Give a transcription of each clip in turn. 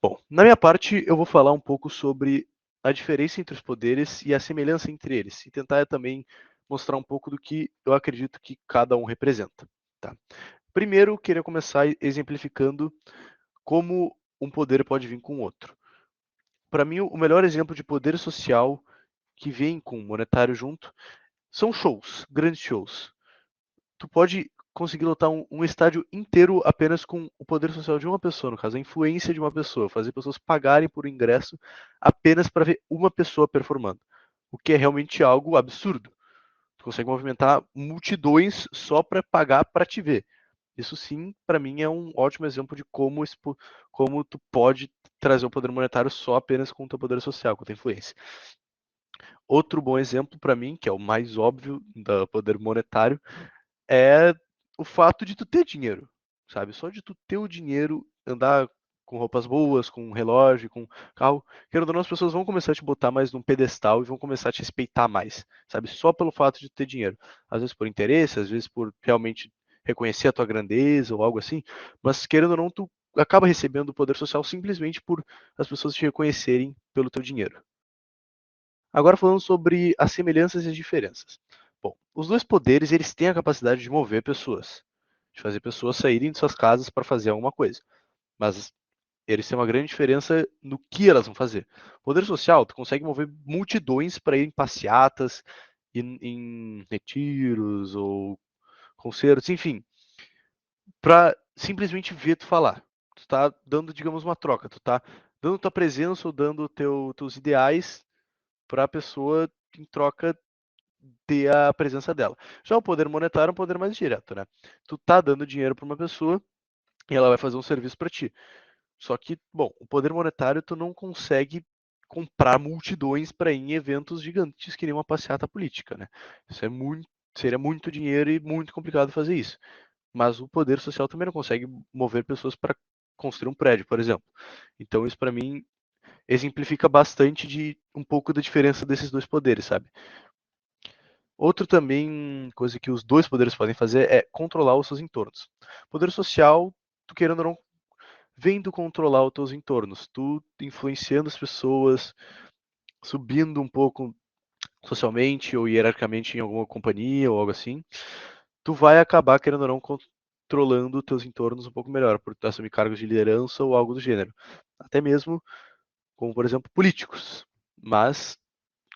Bom, na minha parte eu vou falar um pouco sobre a diferença entre os poderes e a semelhança entre eles, e tentar também mostrar um pouco do que eu acredito que cada um representa, tá? Primeiro, queria começar exemplificando como um poder pode vir com outro. Para mim, o melhor exemplo de poder social que vem com o monetário junto são shows, grandes shows. Tu pode conseguir lotar um estádio inteiro apenas com o poder social de uma pessoa, no caso, a influência de uma pessoa, fazer pessoas pagarem por ingresso apenas para ver uma pessoa performando, o que é realmente algo absurdo. Tu consegue movimentar multidões só para pagar para te ver. Isso sim, para mim, é um ótimo exemplo de como tu pode trazer o poder monetário só apenas com o teu poder social, com a tua influência. Outro bom exemplo para mim, que é o mais óbvio do poder monetário, é o fato de tu ter dinheiro, sabe? Só de tu ter o dinheiro, andar com roupas boas, com um relógio, com carro, querendo ou não, as pessoas vão começar a te botar mais num pedestal e vão começar a te respeitar mais, sabe? Só pelo fato de ter dinheiro. Às vezes por interesse, às vezes por realmente reconhecer a tua grandeza ou algo assim, mas querendo ou não, tu acaba recebendo o poder social simplesmente por as pessoas te reconhecerem pelo teu dinheiro. Agora falando sobre as semelhanças e as diferenças. Bom, os dois poderes eles têm a capacidade de mover pessoas, de fazer pessoas saírem de suas casas para fazer alguma coisa. Mas eles têm uma grande diferença no que elas vão fazer. Poder social, tu consegue mover multidões para ir em passeatas, em retiros ou concertos, enfim, para simplesmente ver tu falar. Tu tá dando, digamos, uma troca. Tu tá dando tua presença ou dando teus ideais para a pessoa em troca ter a presença dela. Já o poder monetário é um poder mais direto, né? Tu tá dando dinheiro para uma pessoa e ela vai fazer um serviço para ti. Só que, bom, o poder monetário tu não consegue comprar multidões para ir em eventos gigantes que nem uma passeata política, né? Isso é muito, seria muito dinheiro e muito complicado fazer isso. Mas o poder social também não consegue mover pessoas para construir um prédio, por exemplo. Então isso para mim exemplifica bastante de um pouco da diferença desses dois poderes, sabe? Outro também, coisa que os dois poderes podem fazer é controlar os seus entornos. Poder social, tu querendo ou não, vendo controlar os teus entornos, tu influenciando as pessoas, subindo um pouco socialmente ou hierarquicamente em alguma companhia ou algo assim, tu vai acabar querendo ou não controlando os teus entornos um pouco melhor, por tu assumir cargos de liderança ou algo do gênero. Até mesmo, como por exemplo, políticos. Mas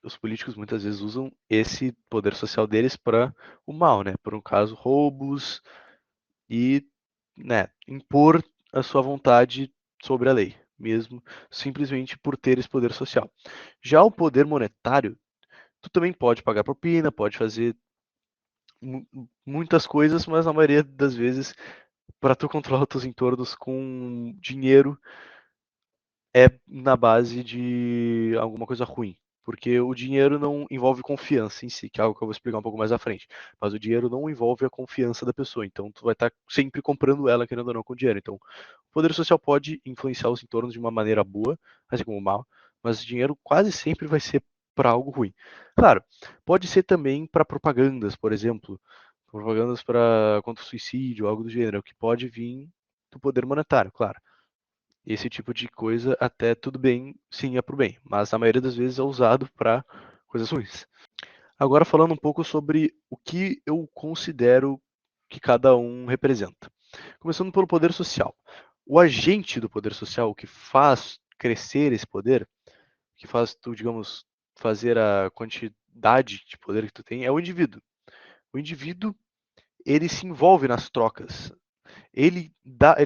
os políticos muitas vezes usam esse poder social deles para o mal, né? Por um caso, roubos e, né, impor a sua vontade sobre a lei, mesmo simplesmente por ter esse poder social. Já o poder monetário, tu também pode pagar propina, pode fazer muitas coisas, mas na maioria das vezes, para tu controlar os teus entornos com dinheiro, é na base de alguma coisa ruim. Porque o dinheiro não envolve confiança em si, que é algo que eu vou explicar um pouco mais à frente. Mas o dinheiro não envolve a confiança da pessoa. Então, tu vai estar sempre comprando ela, querendo ou não, com dinheiro. Então, o poder social pode influenciar os entornos de uma maneira boa, assim como mal, mas o dinheiro quase sempre vai ser para algo ruim. Claro, pode ser também para propagandas, por exemplo. Propagandas para contra o suicídio, algo do gênero, que pode vir do poder monetário, claro. Esse tipo de coisa até tudo bem, sim, é pro bem, mas a maioria das vezes é usado para coisas ruins. Agora falando um pouco sobre o que eu considero que cada um representa. Começando pelo poder social. O agente do poder social, o que faz crescer esse poder, o que faz tu, digamos, fazer a quantidade de poder que tu tem, é o indivíduo. O indivíduo, ele se envolve nas trocas, ele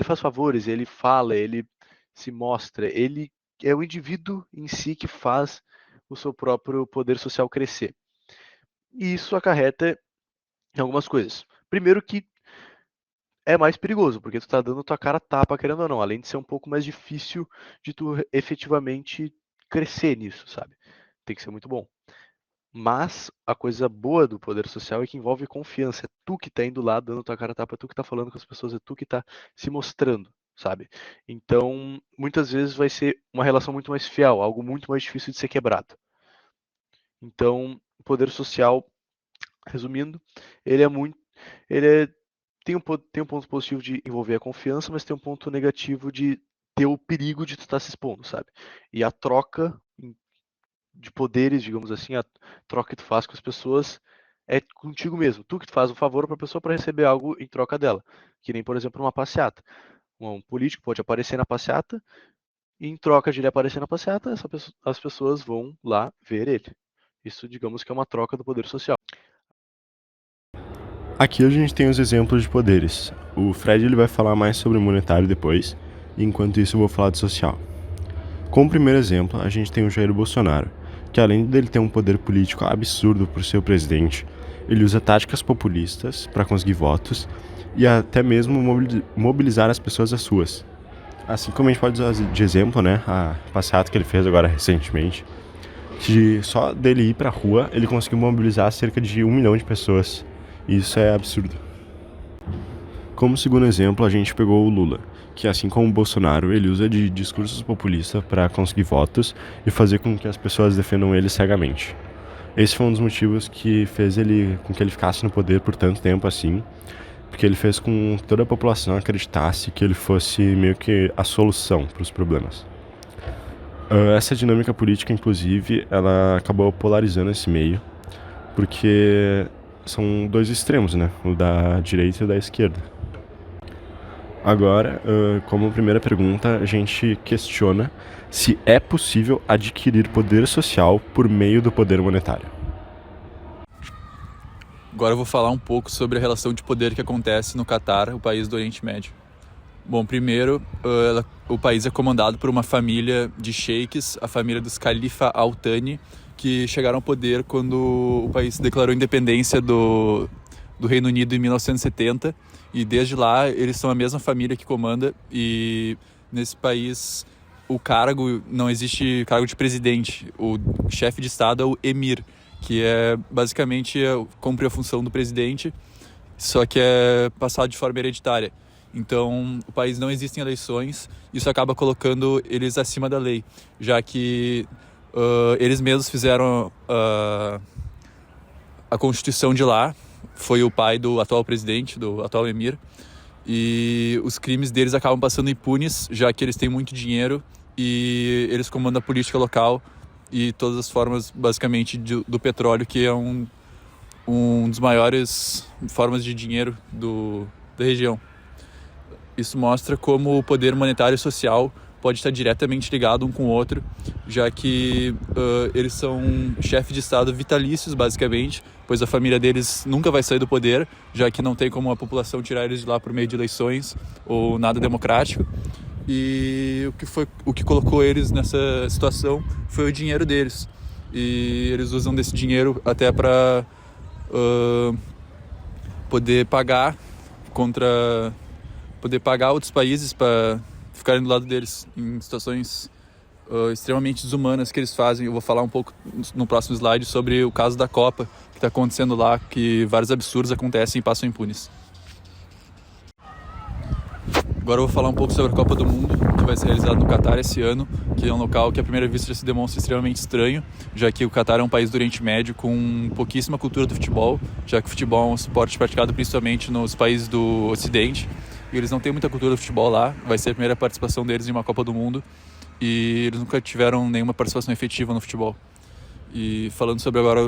faz favores, ele fala, ele se mostra, ele é o indivíduo em si que faz o seu próprio poder social crescer. E isso acarreta em algumas coisas. Primeiro que é mais perigoso, porque tu tá dando tua cara a tapa, querendo ou não, além de ser um pouco mais difícil de tu efetivamente crescer nisso, sabe? Tem que ser muito bom. Mas a coisa boa do poder social é que envolve confiança. É tu que tá indo lá dando tua cara a tapa, é tu que tá falando com as pessoas, é tu que tá se mostrando, sabe? Então, muitas vezes vai ser uma relação muito mais fiel, algo muito mais difícil de ser quebrado. Então, o poder social, resumindo, ele é muito, ele é, tem um ponto positivo de envolver a confiança, mas tem um ponto negativo de ter o perigo de tu estar se expondo, sabe? E a troca de poderes, digamos assim, a troca que tu faz com as pessoas é contigo mesmo. Tu que tu faz um favor para a pessoa para receber algo em troca dela. Que nem, por exemplo, uma passeata. Um político pode aparecer na passeata e em troca de ele aparecer na passeata, as pessoas vão lá ver ele. Isso, digamos que é uma troca do poder social. Aqui a gente tem os exemplos de poderes. O Fred ele vai falar mais sobre o monetário depois, e enquanto isso eu vou falar de social. Como primeiro exemplo, a gente tem o Jair Bolsonaro, que além dele ter um poder político absurdo por ser o presidente, ele usa táticas populistas para conseguir votos e até mesmo mobilizar as pessoas às ruas. Assim como a gente pode usar de exemplo, né, a passeata que ele fez agora recentemente, que só dele ir pra rua ele conseguiu mobilizar cerca de 1 milhão de pessoas. E isso é absurdo. Como segundo exemplo, a gente pegou o Lula, que assim como o Bolsonaro, ele usa de discursos populistas para conseguir votos e fazer com que as pessoas defendam ele cegamente. Esse foi um dos motivos que fez com que ele ficasse no poder por tanto tempo assim, porque ele fez com que toda a população acreditasse que ele fosse meio que a solução para os problemas. Essa dinâmica política, inclusive, ela acabou polarizando esse meio, porque são dois extremos, né? O da direita e o da esquerda. Agora, como primeira pergunta, a gente questiona se é possível adquirir poder social por meio do poder monetário. Agora eu vou falar um pouco sobre a relação de poder que acontece no Catar, o país do Oriente Médio. Bom, primeiro, o país é comandado por uma família de sheiks, a família dos Khalifa Al Thani, que chegaram ao poder quando o país declarou independência do Reino Unido em 1970, e desde lá eles são a mesma família que comanda, e nesse país não existe cargo de presidente, o chefe de estado é o emir, que é basicamente cumpre a função do presidente, só que é passado de forma hereditária. Então, o país não existem eleições, isso acaba colocando eles acima da lei, já que eles mesmos fizeram a constituição de lá, foi o pai do atual presidente, do atual emir, e os crimes deles acabam passando impunes, já que eles têm muito dinheiro e eles comandam a política local e todas as formas, basicamente, do petróleo, que é um dos maiores formas de dinheiro da região. Isso mostra como o poder monetário e social pode estar diretamente ligado um com o outro, já que eles são chefes de estado vitalícios, basicamente, pois a família deles nunca vai sair do poder, já que não tem como a população tirar eles de lá por meio de eleições ou nada democrático. E o que colocou eles nessa situação foi o dinheiro deles. E eles usam desse dinheiro até para poder pagar outros países para ficarem do lado deles em situações extremamente desumanas que eles fazem. Eu vou falar um pouco no próximo slide sobre o caso da Copa que está acontecendo lá, que vários absurdos acontecem e passam impunes. Agora eu vou falar um pouco sobre a Copa do Mundo, que vai ser realizada no Catar esse ano, que é um local que à primeira vista já se demonstra extremamente estranho, já que o Catar é um país do Oriente Médio com pouquíssima cultura do futebol, já que o futebol é um esporte praticado principalmente nos países do Ocidente, e eles não têm muita cultura do futebol lá. Vai ser a primeira participação deles em uma Copa do Mundo, e eles nunca tiveram nenhuma participação efetiva no futebol. E falando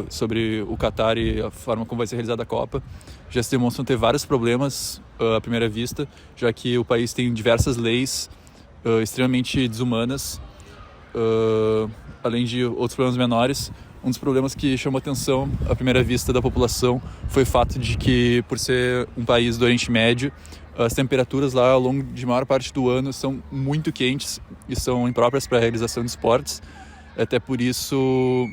sobre o Catar e a forma como vai ser realizada a Copa, já se demonstram ter vários problemas à primeira vista, já que o país tem diversas leis extremamente desumanas, além de outros problemas menores. Um dos problemas que chamou a atenção à primeira vista da população foi o fato de que, por ser um país do Oriente Médio, as temperaturas lá ao longo de maior parte do ano são muito quentes e são impróprias para a realização de esportes. Até por isso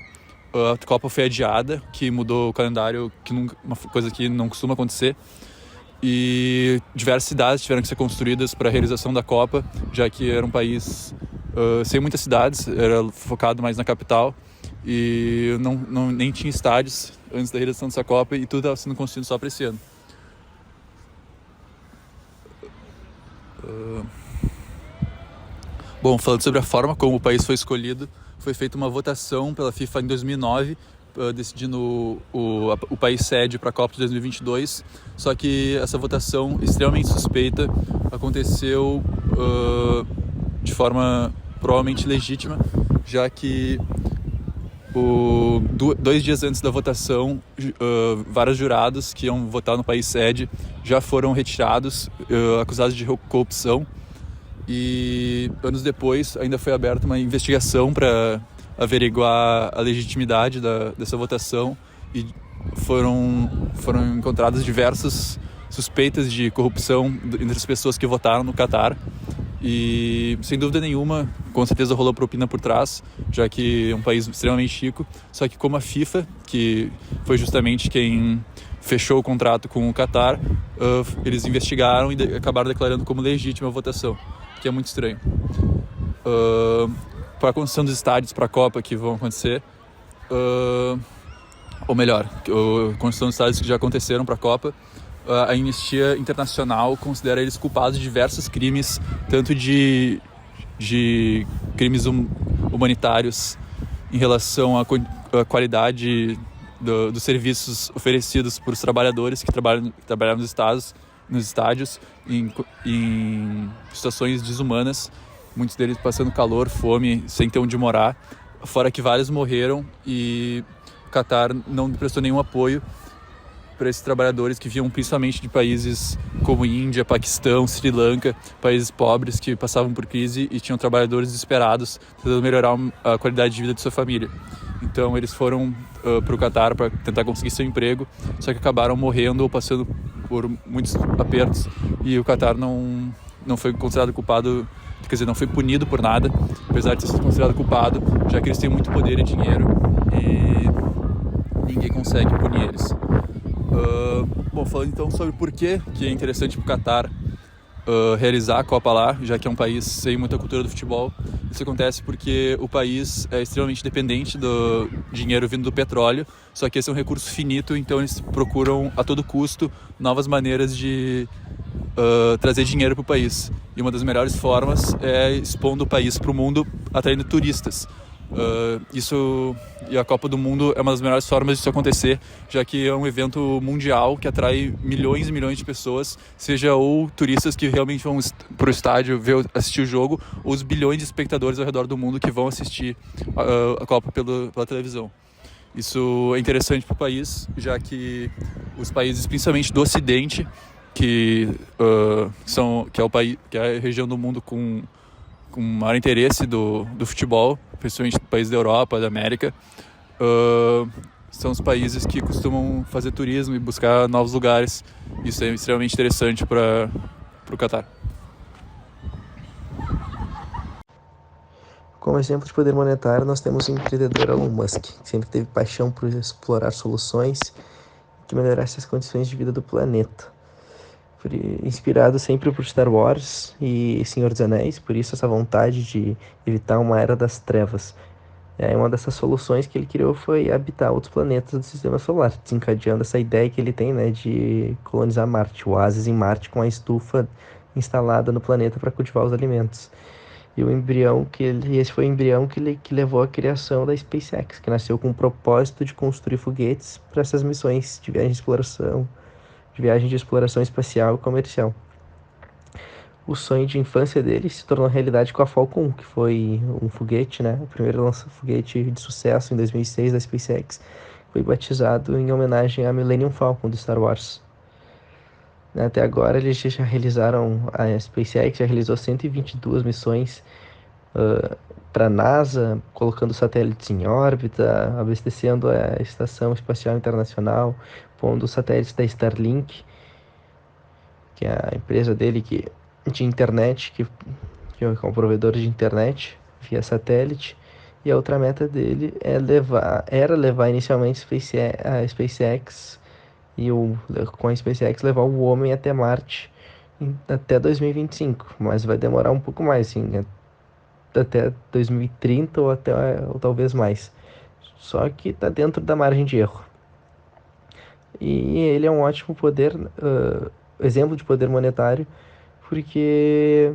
a Copa foi adiada, que mudou o calendário, uma coisa que não costuma acontecer. E diversas cidades tiveram que ser construídas para a realização da Copa, já que era um país sem muitas cidades, era focado mais na capital, e nem tinha estádios antes da realização dessa Copa, e tudo estava sendo construído só para esse ano. Bom, falando sobre a forma como o país foi escolhido, foi feita uma votação pela FIFA em 2009, decidindo o país sede para a Copa de 2022, só que essa votação extremamente suspeita aconteceu de forma provavelmente legítima, já que 2 dias antes da votação, vários jurados que iam votar no país sede já foram retirados, acusados de corrupção, e anos depois ainda foi aberta uma investigação para averiguar a legitimidade dessa votação, e foram encontradas diversas suspeitas de corrupção entre as pessoas que votaram no Catar. E sem dúvida nenhuma, com certeza rolou propina por trás, já que é um país extremamente rico. Só que como a FIFA, que foi justamente quem fechou o contrato com o Catar, eles investigaram e acabaram declarando como legítima a votação, que é muito estranho. Para a construção dos estádios para a Copa que vão acontecer, ou melhor, a construção dos estádios que já aconteceram para a Copa, a Anistia Internacional considera eles culpados de diversos crimes, tanto de crimes humanitários em relação à qualidade dos serviços oferecidos por os trabalhadores que trabalham nos estádios em situações desumanas, muitos deles passando calor, fome, sem ter onde morar, fora que vários morreram, e o Catar não prestou nenhum apoio para esses trabalhadores que vinham principalmente de países como Índia, Paquistão, Sri Lanka, países pobres que passavam por crise e tinham trabalhadores desesperados tentando melhorar a qualidade de vida de sua família. Então eles foram para o Catar para tentar conseguir seu emprego, só que acabaram morrendo ou passando por muitos apertos, e o Catar não foi considerado culpado, quer dizer, não foi punido por nada, apesar de ter sido considerado culpado, já que eles têm muito poder e dinheiro e ninguém consegue punir eles. Bom, falando então sobre por que é interessante para o Catar realizar a Copa lá, já que é um país sem muita cultura do futebol. Isso acontece porque o país é extremamente dependente do dinheiro vindo do petróleo, só que esse é um recurso finito, então eles procuram a todo custo novas maneiras de trazer dinheiro para o país. E uma das melhores formas é expondo o país para o mundo, atraindo turistas. E a Copa do Mundo é uma das melhores formas disso acontecer, já que é um evento mundial que atrai milhões e milhões de pessoas, seja ou turistas que realmente vão para o estádio assistir o jogo, ou os bilhões de espectadores ao redor do mundo que vão assistir a Copa pela televisão. Isso é interessante para o país, já que os países, principalmente do Ocidente, que é a região do mundo com maior interesse do futebol, principalmente países da Europa, da América, são os países que costumam fazer turismo e buscar novos lugares. Isso é extremamente interessante para o Catar. Como exemplo de poder monetário, nós temos o empreendedor Elon Musk, que sempre teve paixão por explorar soluções que melhorassem as condições de vida do planeta. Inspirado sempre por Star Wars e Senhor dos Anéis, por isso essa vontade de evitar uma era das trevas. Uma dessas soluções que ele criou foi habitar outros planetas do sistema solar, desencadeando essa ideia que ele tem, né, de colonizar Marte, o oásis em Marte com a estufa instalada no planeta para cultivar os alimentos. E esse foi o embrião que levou à criação da SpaceX, que nasceu com o propósito de construir foguetes para essas missões de viagem de exploração espacial e comercial. O sonho de infância dele se tornou realidade com a Falcon 1, que foi um foguete, né? O primeiro foguete de sucesso em 2006 da SpaceX, foi batizado em homenagem à Millennium Falcon do Star Wars. Até agora a SpaceX já realizou 122 missões para a NASA, colocando satélites em órbita, abastecendo a Estação Espacial Internacional, pondo os satélites da Starlink, que é a empresa dele de internet, que é um provedor de internet via satélite. E a outra meta dele era levar inicialmente a SpaceX com a SpaceX levar o homem até Marte até 2025, mas vai demorar um pouco mais, assim, até 2030 ou talvez mais. Só que está dentro da margem de erro. E ele é um ótimo exemplo de poder monetário, porque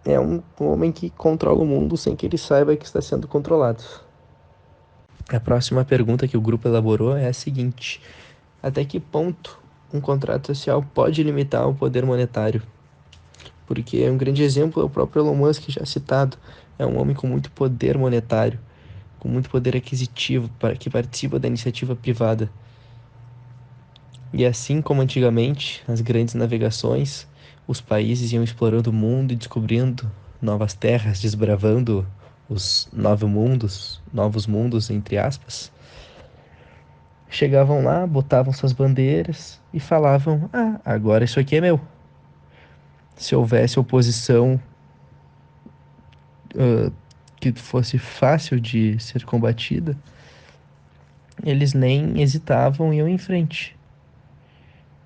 é um homem que controla o mundo sem que ele saiba que está sendo controlado. A próxima pergunta que o grupo elaborou é a seguinte: até que ponto um contrato social pode limitar o poder monetário? porque um grande exemplo é o próprio Elon Musk, já citado. É um homem com muito poder monetário, com muito poder aquisitivo, que participa da iniciativa privada. E assim como antigamente, nas grandes navegações, os países iam explorando o mundo e descobrindo novas terras, desbravando os novos mundos, entre aspas. Chegavam lá, botavam suas bandeiras e falavam: ah, agora isso aqui é meu. Se houvesse oposição que fosse fácil de ser combatida, eles nem hesitavam e iam em frente.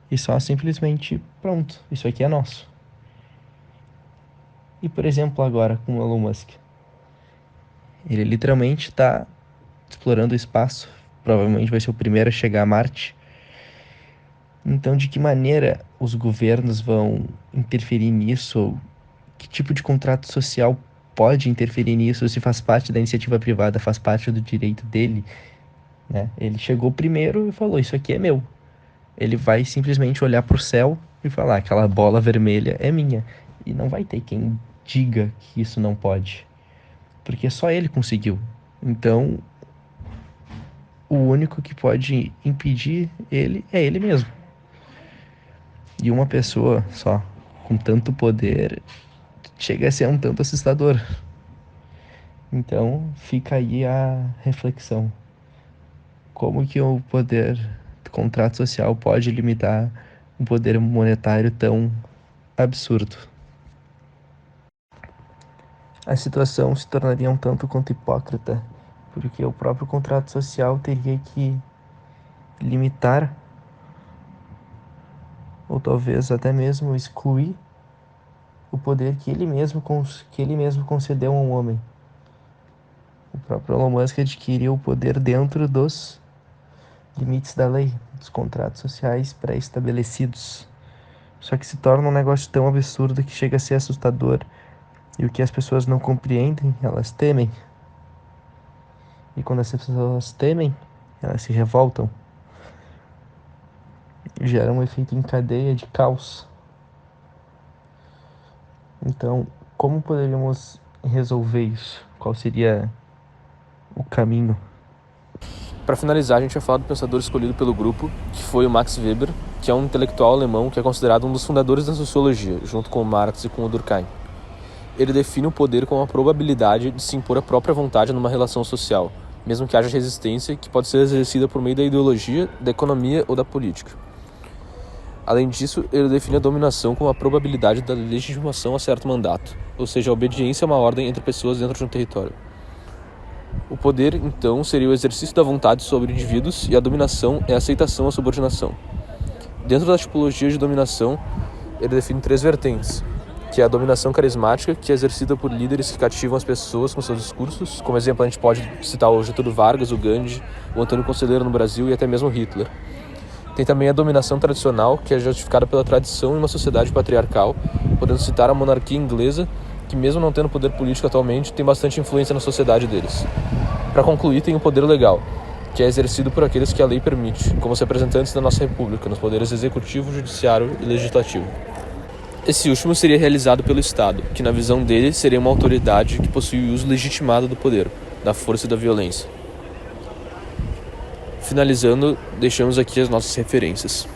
E só simplesmente, pronto, isso aqui é nosso. E por exemplo agora com o Elon Musk. Ele literalmente está explorando o espaço. Provavelmente vai ser o primeiro a chegar a Marte. Então de que maneira os governos vão interferir nisso? Ou que tipo de contrato social pode interferir nisso? Se faz parte da iniciativa privada, faz parte do direito dele, né? Ele chegou primeiro e falou: isso aqui é meu. Ele vai simplesmente olhar para o céu e falar: aquela bola vermelha é minha. E não vai ter quem diga que isso não pode, porque só ele conseguiu. Então, o único que pode impedir ele é ele mesmo. E uma pessoa só com tanto poder chega a ser um tanto assustador. Então, fica aí a reflexão. Como que o poder do contrato social pode limitar um poder monetário tão absurdo? A situação se tornaria um tanto quanto hipócrita, porque o próprio contrato social teria que limitar, ou talvez até mesmo excluir, o poder que ele mesmo concedeu a um homem. O próprio Elon Musk adquiriu o poder dentro dos limites da lei, dos contratos sociais pré-estabelecidos. Só que se torna um negócio tão absurdo que chega a ser assustador. E o que as pessoas não compreendem, elas temem. E quando as pessoas temem, elas se revoltam. Gera um efeito em cadeia de caos. Então, como poderíamos resolver isso? Qual seria o caminho? Para finalizar, a gente vai falar do pensador escolhido pelo grupo, que foi o Max Weber, que é um intelectual alemão que é considerado um dos fundadores da sociologia, junto com o Marx e com o Durkheim. Ele define o poder como a probabilidade de se impor a própria vontade numa relação social, mesmo que haja resistência que pode ser exercida por meio da ideologia, da economia ou da política. Além disso, ele define a dominação como a probabilidade da legitimação a certo mandato, ou seja, a obediência a uma ordem entre pessoas dentro de um território. O poder, então, seria o exercício da vontade sobre indivíduos e a dominação é a aceitação à subordinação. Dentro da tipologia de dominação, ele define 3 vertentes, que é a dominação carismática, que é exercida por líderes que cativam as pessoas com seus discursos. Como exemplo, a gente pode citar o Getúlio Vargas, o Gandhi, o Antônio Conselheiro no Brasil e até mesmo Hitler. Tem também a dominação tradicional, que é justificada pela tradição em uma sociedade patriarcal, podendo citar a monarquia inglesa, que mesmo não tendo poder político atualmente, tem bastante influência na sociedade deles. Para concluir, tem o poder legal, que é exercido por aqueles que a lei permite, como os representantes da nossa república, nos poderes executivo, judiciário e legislativo. Esse último seria realizado pelo Estado, que na visão dele seria uma autoridade que possui o uso legitimado do poder, da força e da violência. Finalizando, deixamos aqui as nossas referências.